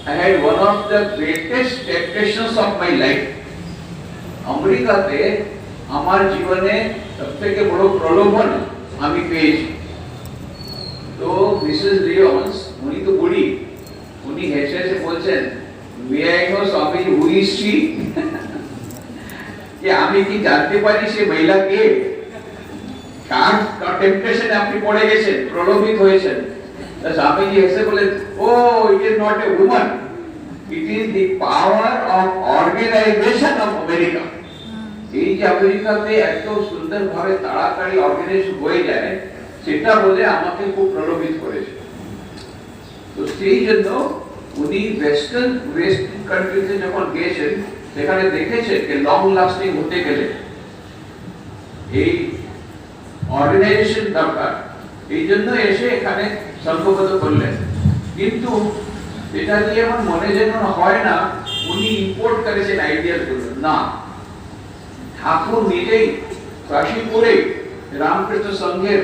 I had one of the greatest temptations of my life. আমেরিকাতে আমার জীবনে সবথেকে বড় প্রলোভন আমি পেয়েছি। তো মিসেস লিওন্স উনি তো বুড়ি, উনি হেসে হেসে বলছেন, may I know Swamiji who is she, যে আমি কি জানতে পারি সে মহিলা কে? কার টেম্পটেশনে আপনি পড়ে গেছেন, প্রলোভিত হয়েছেন? স্বামীজি হেসে বলেন, oh it is not a woman, it is the power of organisation of America. এই যে আমেরিকাতে এত সুন্দর ভাবে তাড়াতাড়ি অর্গানাইজেশন হয়ে যায়, সেটা বলে আমাকে খুব প্রলোভিত করেছে। তো সেই জন্য উনি ওয়েস্টার্ন কান্ট্রিতে যখন গিয়েছেন, সেখানে দেখেছেন যে লং লাস্টিং হতে গেলে এই অর্গানাইজেশন দরকার। এই জন্য এসে এখানে সংঘবদ্ধ করলেন। কিন্তু এটা দিয়ে আমার মনে যেন হয় না উনি ইম্পোর্ট করেছেন আইডিয়াস গুলো, না, ঠাকুর নিজেই কাশীপুরে রামকৃষ্ণ সংঘের